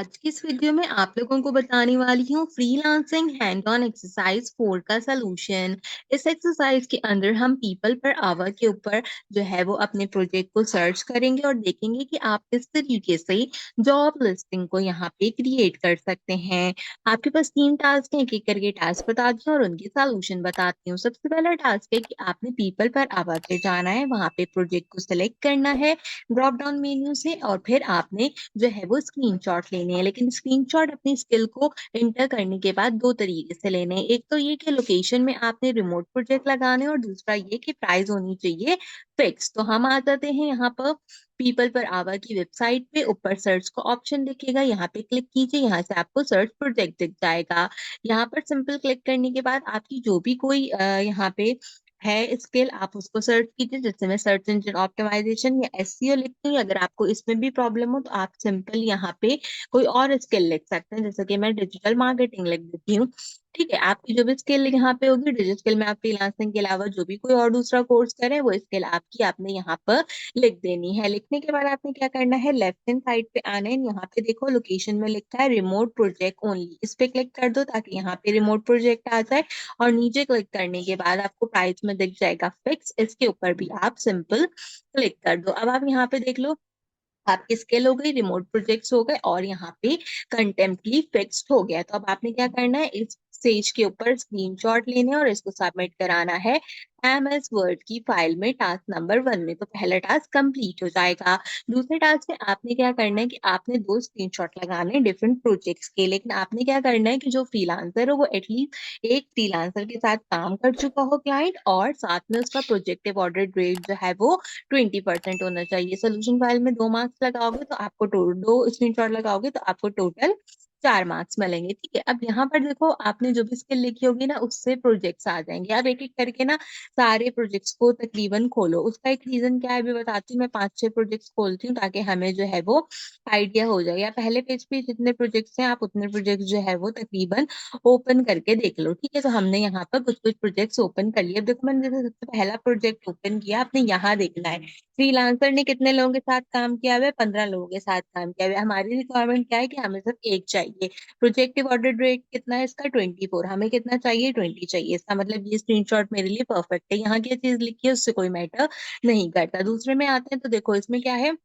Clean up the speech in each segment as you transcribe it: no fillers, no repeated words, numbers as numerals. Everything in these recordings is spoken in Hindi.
आज की इस वीडियो में आप लोगों को बताने वाली हूँ फ्रीलांसिंग हैंड ऑन एक्सरसाइज 4 का सलूशन। इस एक्सरसाइज के अंदर हम पीपल पर आवर के ऊपर जो है वो अपने प्रोजेक्ट को सर्च करेंगे और देखेंगे कि आप किस तरीके से जॉब लिस्टिंग को यहाँ पे क्रिएट कर सकते हैं। आपके पास 3 टास्क हैं, एक-एक करके टास्क बताती हूँ और उनके सॉल्यूशन बताती हूँ। सबसे पहला टास्क है कि आपने पीपल पर आवर पे जाना है, वहाँ पे प्रोजेक्ट को सिलेक्ट करना है ड्रॉप डाउन मेन्यू से और फिर आपने जो है वो स्क्रीनशॉट लेने हैं। लेकिन स्क्रीनशॉट अपनी स्किल को एंटर करने के बाद 2 तरीके से लेने हैं। एक तो ये कि लोकेशन में आपने रिमोट प्रोजेक्ट लगाने और दूसरा ये कि प्राइस होनी चाहिए फिक्स। तो हम आ जाते हैं यहाँ पर पीपल पर आवर की वेबसाइट पे, ऊपर सर्च का ऑप्शन दिखेगा, यहाँ पे क्लिक कीजिए, यहाँ से आपको सर्च प्रोजेक्ट दिख जाएगा। यहाँ पर सिंपल क्लिक करने के बाद आपकी जो भी कोई यहाँ पे है स्किल आप उसको सर्च कीजिए। जैसे मैं सर्च इंजन ऑप्टिमाइजेशन या एसईओ लिखती हूँ। अगर आपको इसमें भी प्रॉब्लम हो तो आप सिंपल यहाँ पे कोई और स्किल लिख सकते हैं, जैसे कि मैं डिजिटल मार्केटिंग लिख देती हूँ। ठीक है, आपकी जो भी स्किल यहाँ पे होगी डिजिटल स्किल में, आप फ्रीलांसिंग के अलावा जो भी कोई और दूसरा कोर्स करें वो स्किल आपकी आपने यहाँ पर लिख देनी है। लिखने के बाद आपने क्या करना है, लेफ्ट हैंड साइड पे आना है। यहाँ पे देखो लोकेशन में लिखा है रिमोट प्रोजेक्ट ओनली, इस पे क्लिक कर दो ताकि यहाँ पे रिमोट प्रोजेक्ट आ जाए। और नीचे क्लिक करने के बाद आपको प्राइस में दिख जाएगा फिक्स, इसके ऊपर भी आप सिंपल क्लिक कर दो। अब आप यहाँ पे देख लो आपकी स्किल हो गई, रिमोट प्रोजेक्ट्स हो गए और यहाँ पे कंटेम्पली फिक्स्ड हो गया। तो अब आपने क्या करना है, इस स्टेज के ऊपर स्क्रीनशॉट लेने और इसको सबमिट कराना है एमएस वर्ड की फाइल में टास्क नंबर 1 में। तो पहला टास्क कंप्लीट हो जाएगा। दूसरे टास्क में आपने क्या करना है कि आपने 2 स्क्रीनशॉट लगाने हैं डिफरेंट प्रोजेक्ट्स के। लेकिन आपने क्या करना है कि जो फ्रीलांसर हो वो एटलीस्ट एक फ्रीलांसर के साथ काम कर चुका हो क्लाइंट, और साथ में उसका प्रोजेक्टिव ऑर्डर रेट जो है वो 20% होना चाहिए। सोल्यूशन फाइल में 2 मार्क्स लगाओगे तो आपको 2 स्क्रीनशॉट लगाओगे तो आपको टोटल 4 मार्क्स मिलेंगे। ठीक है, अब यहाँ पर देखो आपने जो भी स्किल लिखी होगी ना उससे प्रोजेक्ट्स आ जाएंगे। अब एक एक करके ना सारे प्रोजेक्ट्स को तकरीबन खोलो। उसका एक रीजन क्या है अभी बताती हूँ। मैं 5-6 प्रोजेक्ट्स खोलती हूँ ताकि हमें जो है वो आइडिया हो जाए। या पहले पेज पे जितने प्रोजेक्ट्स हैं आप उतने प्रोजेक्ट्स जो है वो तकरीबन ओपन करके देख लो। ठीक है, तो हमने यहाँ पर कुछ कुछ प्रोजेक्ट्स ओपन कर लिए। अब देखो मैंने जैसे सबसे पहला प्रोजेक्ट ओपन किया, आपने यहाँ देखना है फ्रीलांसर ने कितने लोगों के साथ काम किया हुआ है, 15 लोगों के साथ काम किया हुआ है। हमारी रिक्वायरमेंट क्या है कि हमें सिर्फ एक चाहिए। प्रोजेक्टिव ऑर्डर रेट कितना है इसका, 24। हमें कितना चाहिए, 20 चाहिए। इसका मतलब ये स्क्रीनशॉट मेरे लिए परफेक्ट है। यहाँ क्या चीज लिखी है उससे कोई मैटर नहीं करता। दूसरे में आते हैं तो देखो इसमें क्या है,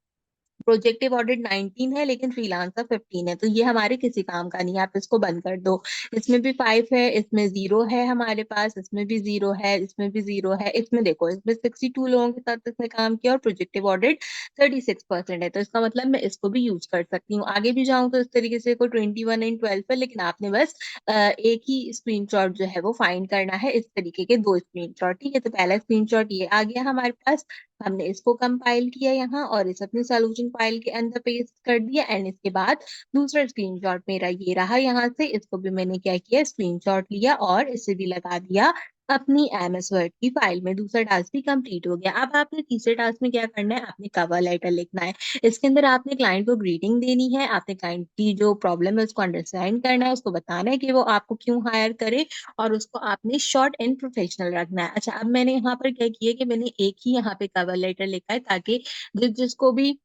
प्रोजेक्टिव ऑडिट 19 है लेकिन फ्रीलांसर 15 है, तो ये हमारे किसी काम का नहीं है, आप इसको बंद कर दो। इसमें भी 5 है, इसमें 0 है हमारे पास, इसमें भी 0 है, इसमें भी 0 है। इसमें देखो इसमें 62 लोगों के साथ इसने काम किया और प्रोजेक्टिव ऑडिट 36% है, तो इसका मतलब मैं इसको भी यूज कर सकती हूँ। आगे भी जाऊँ तो इस तरीके से कोई 21 एंड 12 है, लेकिन आपने बस एक ही स्क्रीनशॉट जो है वो फाइंड करना है। इस तरीके के 2 स्क्रीनशॉट। ठीक है, तो पहला स्क्रीनशॉट ये आ गया हमारे पास। हमने इसको कंपाइल किया यहाँ और इस अपनी सॉल्यूशन फाइल के अंदर पेस्ट कर दिया। एंड इसके बाद दूसरा स्क्रीनशॉट मेरा ये रहा, यहाँ से इसको भी मैंने क्या किया, स्क्रीनशॉट लिया और इसे भी लगा दिया अपनी एमएस वर्ड की फाइल में। दूसरा टास्क भी कंप्लीट हो गया। अब आपने तीसरे टास्क में क्या करना है, आपने कवर लेटर लिखना है। इसके अंदर आपने क्लाइंट को ग्रीटिंग देनी है, आपने क्लाइंट की जो प्रॉब्लम है उसको अंडरस्टैंड करना है, उसको बताना है कि वो आपको क्यों हायर करे, और उसको आपने शॉर्ट एंड प्रोफेशनल रखना है। अच्छा, अब मैंने यहाँ पर क्या किया कि मैंने एक ही यहाँ पे कवर लेटर लिखा है ताकि जिसको भी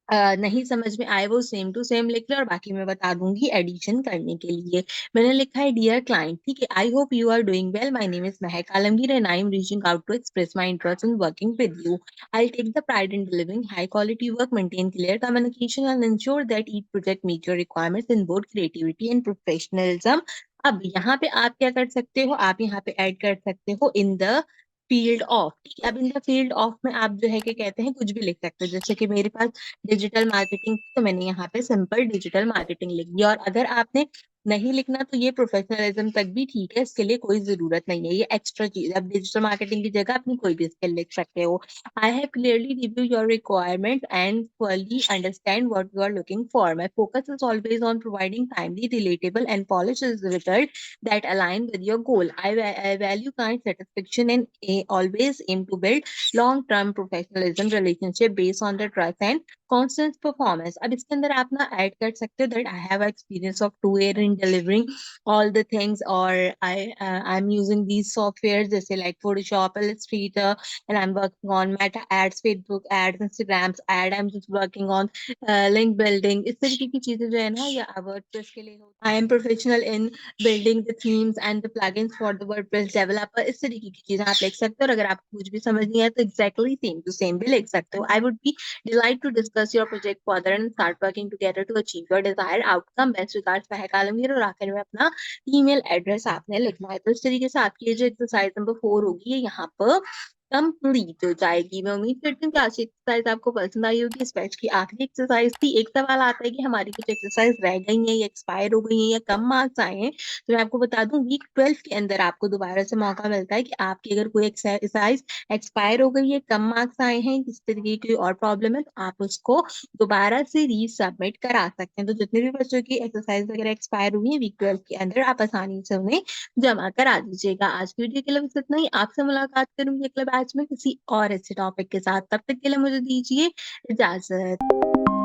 नहीं समझ में आए वो सेम टू सेम लिख ले, और बाकी मैं बता दूंगी एडिशन करने के लिए। मैंने लिखा है डियर क्लाइंट। ठीक है, I hope you are doing well, my name is Mahak Alamgir and I am reaching out to express my interest in working with you. I take the pride in delivering high quality work, maintain clear communication and ensure that each project meet your requirements in both creativity and professionalism. अब यहाँ पे आप क्या कर सकते हो, आप यहाँ पे ऐड कर सकते हो इन द फील्ड ऑफ। ठीक है, अब इन द फील्ड ऑफ में आप जो है कि कहते हैं कुछ भी लिख सकते हो। जैसे कि मेरे पास डिजिटल मार्केटिंग, तो मैंने यहाँ पे सिंपल डिजिटल मार्केटिंग लिख दिया। और अगर आपने नहीं लिखना तो ये प्रोफेशनलिज्म तक भी ठीक है, इसके लिए कोई जरूरत नहीं है, ये एक्स्ट्रा चीज। अब डिजिटल मार्केटिंग की जगह अपनी कोई भी स्किल लिख सकते हो। I have clearly review your requirement and fully understand what you are looking for. My focus is always on providing timely, relatable, and polished result that align with your goal. I value client satisfaction and always aim to build long-term professionalism relationship based on the trust and constant performance. अब इसके अंदर आप ना ऐड कर सकते हो that I have experience of 2 year in delivering all the things, or I'm using these softwares जैसे like Photoshop, Illustrator, and I'm working on Meta ads, Facebook ads, Instagrams ad, I'm just working on link building। इस तरीके की चीजें जो है ना ये WordPress के लिए हो। I am professional in building the themes and the plugins for the WordPress developer। इस तरीके की चीजें आप लिख सकते हो, और अगर आपको कुछ भी समझ नहीं आया तो exactly same to same भी लिख सकते हो। I would be delighted to discuss your project further and start working together to achieve your desired outcome। Best regards, महक आलमगीर। और आखिर में अपना ईमेल एड्रेस आपने लिखना है। तो इस तरीके से आपकी ये जो एक्सरसाइज नंबर 4 होगी ये यहाँ पर कंप्लीट हो जाएगी। मैं उम्मीद करती हूँ कि आज की एक्सरसाइज आपको पसंद आई होगी। इस बैच की आखिरी एक्सरसाइज थी। एक सवाल आता है कि हमारी कुछ एक्सरसाइज रह गई हैं या एक्सपायर हो गई हैं या कम मार्क्स आए हैं, तो मैं आपको बता दूं वीक 12 के अंदर आपको दोबारा से मौका मिलता है कि आपकी अगर कोई एक्सरसाइज एक्सपायर हो गई है, कम मार्क्स आए हैं, इस तरीके की और प्रॉब्लम है, तो आप उसको दोबारा से रीसबमिट करा सकते हैं। तो जितने भी बच्चों की एक्सरसाइज वगैरह एक्सपायर हुई है वीक 12 के अंदर, आप आसानी से उन्हें जमा करा दीजिएगा। आज की वीडियो के लिए बस इतना ही। आपसे मुलाकात करूंगी अगले बैच में किसी और ऐसे टॉपिक के साथ। तब तक के लिए मुझे दीजिए इजाजत।